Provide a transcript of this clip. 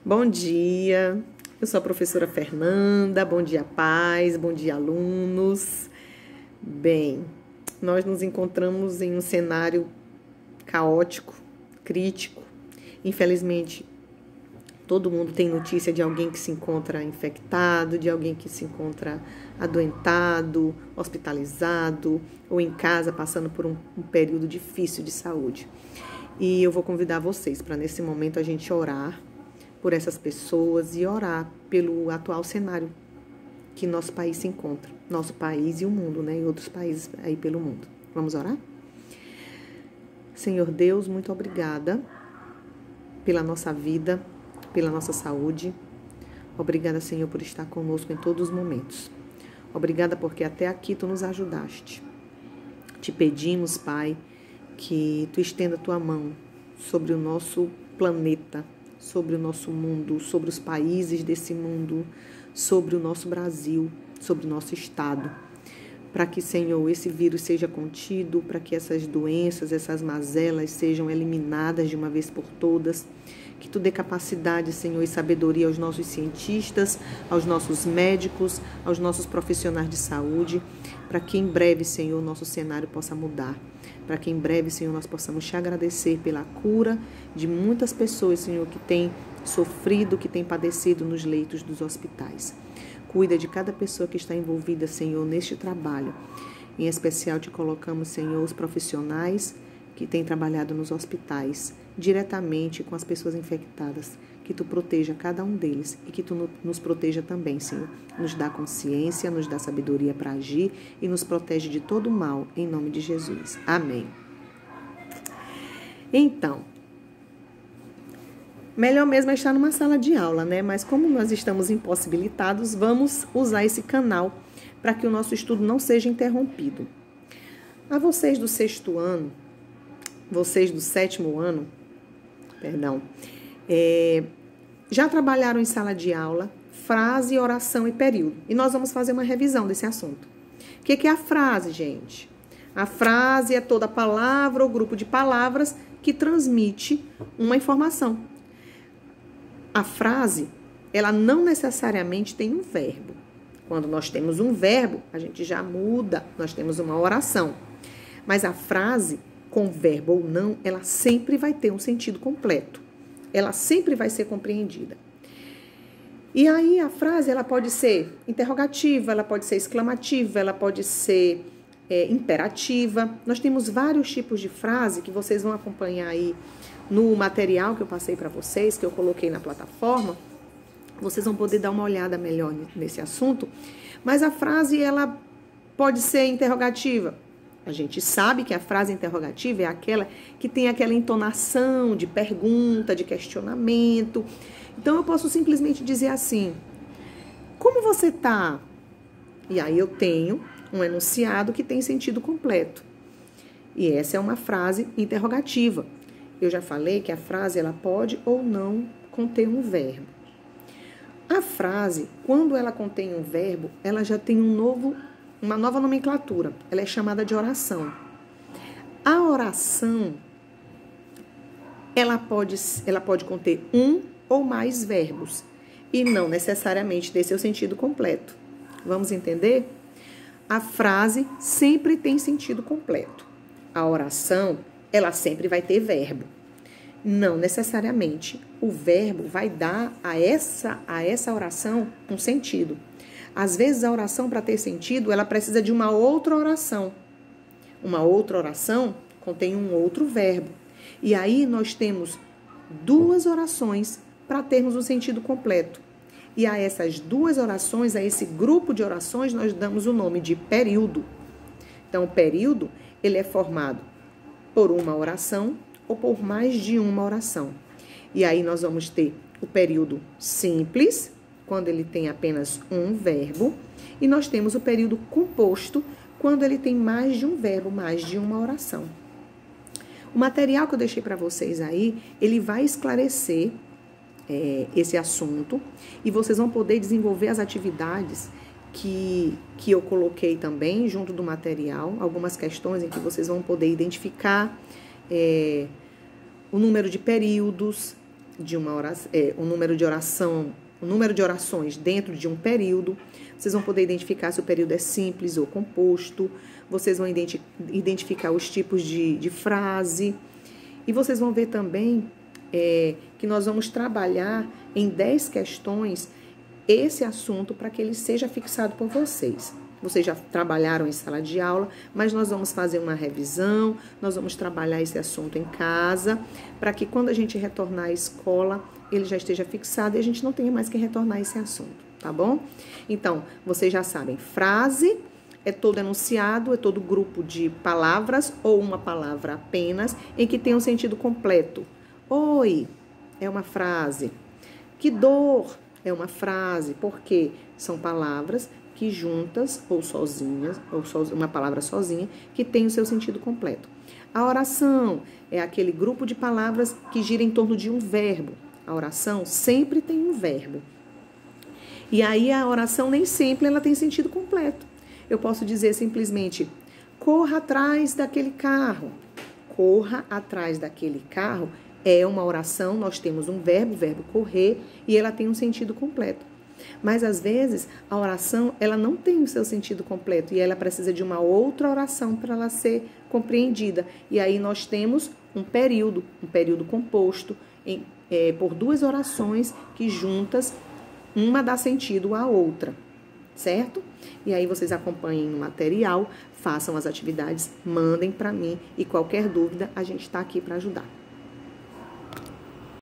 Bom dia, eu sou a professora Fernanda, bom dia pais, bom dia alunos. Bem, nós nos encontramos em um cenário caótico, crítico. Infelizmente, todo mundo tem notícia de alguém que se encontra infectado, de alguém que se encontra adoentado, hospitalizado ou em casa passando por um período difícil de saúde. E eu vou convidar vocês para nesse momento a gente orar por essas pessoas e orar pelo atual cenário que nosso país se encontra. Nosso país e o mundo, né? E outros países aí pelo mundo. Vamos orar? Senhor Deus, muito obrigada pela nossa vida, pela nossa saúde. Obrigada, Senhor, por estar conosco em todos os momentos. Obrigada porque até aqui Tu nos ajudaste. Te pedimos, Pai, que Tu estenda a Tua mão sobre o nosso planeta, sobre o nosso mundo, sobre os países desse mundo, sobre o nosso Brasil, sobre o nosso estado, para que, Senhor, esse vírus seja contido, para que essas doenças, essas mazelas sejam eliminadas de uma vez por todas, que Tu dê capacidade, Senhor, e sabedoria aos nossos cientistas, aos nossos médicos, aos nossos profissionais de saúde, para que em breve, Senhor, o nosso cenário possa mudar. Para que em breve, Senhor, nós possamos Te agradecer pela cura de muitas pessoas, Senhor, que têm sofrido, que têm padecido nos leitos dos hospitais. Cuida de cada pessoa que está envolvida, Senhor, neste trabalho. Em especial, Te colocamos, Senhor, os profissionais que têm trabalhado nos hospitais, diretamente com as pessoas infectadas. Que Tu proteja cada um deles e que Tu nos proteja também, Senhor. Nos dá consciência, nos dá sabedoria para agir e nos protege de todo mal, em nome de Jesus. Amém. Então, melhor mesmo é estar numa sala de aula, né? Mas como nós estamos impossibilitados, vamos usar esse canal para que o nosso estudo não seja interrompido. A vocês do 6º ano, vocês do 7º ano, já trabalharam em sala de aula, frase, oração e período. E nós vamos fazer uma revisão desse assunto. O que é a frase, gente? A frase é toda palavra ou grupo de palavras que transmite uma informação. A frase, ela não necessariamente tem um verbo. Quando nós temos um verbo, a gente já muda, nós temos uma oração. Mas a frase, com verbo ou não, ela sempre vai ter um sentido completo. Ela sempre vai ser compreendida. E aí a frase, ela pode ser interrogativa, ela pode ser exclamativa, ela pode ser imperativa. Nós temos vários tipos de frase que vocês vão acompanhar aí no material que eu passei para vocês, que eu coloquei na plataforma. Vocês vão poder dar uma olhada melhor nesse assunto. Mas a frase, ela pode ser interrogativa. A gente sabe que a frase interrogativa é aquela que tem aquela entonação de pergunta, de questionamento. Então, eu posso simplesmente dizer assim: como você está? E aí eu tenho um enunciado que tem sentido completo. E essa é uma frase interrogativa. Eu já falei que a frase ela pode ou não conter um verbo. A frase, quando ela contém um verbo, ela já tem uma nova nomenclatura. Ela é chamada de oração. A oração, ela pode conter um ou mais verbos e não necessariamente ter seu sentido completo. Vamos entender? A frase sempre tem sentido completo. A oração, ela sempre vai ter verbo. Não necessariamente o verbo vai dar a essa oração um sentido. Às vezes a oração, para ter sentido, ela precisa de uma outra oração. Uma outra oração contém um outro verbo. E aí nós temos duas orações para termos um sentido completo. E a essas duas orações, a esse grupo de orações, nós damos o nome de período. Então, o período, ele é formado por uma oração ou por mais de uma oração. E aí nós vamos ter o período simples, quando ele tem apenas um verbo, e nós temos o período composto, quando ele tem mais de um verbo, mais de uma oração. O material que eu deixei para vocês aí, ele vai esclarecer esse assunto, e vocês vão poder desenvolver as atividades que eu coloquei também junto do material, algumas questões em que vocês vão poder identificar o número de períodos, de uma oração, o número de orações dentro de um período. Vocês vão poder identificar se o período é simples ou composto. Vocês vão identificar os tipos de frase. E vocês vão ver também que nós vamos trabalhar em 10 questões esse assunto para que ele seja fixado por vocês. Vocês já trabalharam em sala de aula, mas nós vamos fazer uma revisão, nós vamos trabalhar esse assunto em casa, para que quando a gente retornar à escola, ele já esteja fixado e a gente não tenha mais que retornar esse assunto, tá bom? Então, vocês já sabem, frase é todo enunciado, é todo grupo de palavras ou uma palavra apenas em que tem um sentido completo. Oi é uma frase. Que dor é uma frase, porque são palavras que juntas ou sozinhas, ou uma palavra sozinha, que tem o seu sentido completo. A oração é aquele grupo de palavras que gira em torno de um verbo. A oração sempre tem um verbo. E aí a oração nem sempre ela tem sentido completo. Eu posso dizer simplesmente, corra atrás daquele carro. Corra atrás daquele carro é uma oração, nós temos um verbo, o verbo correr, e ela tem um sentido completo. Mas, às vezes, a oração, ela não tem o seu sentido completo e ela precisa de uma outra oração para ela ser compreendida. E aí nós temos um período composto por 2 orações que juntas, uma dá sentido à outra, certo? E aí vocês acompanhem no material, façam as atividades, mandem para mim e qualquer dúvida a gente está aqui para ajudar.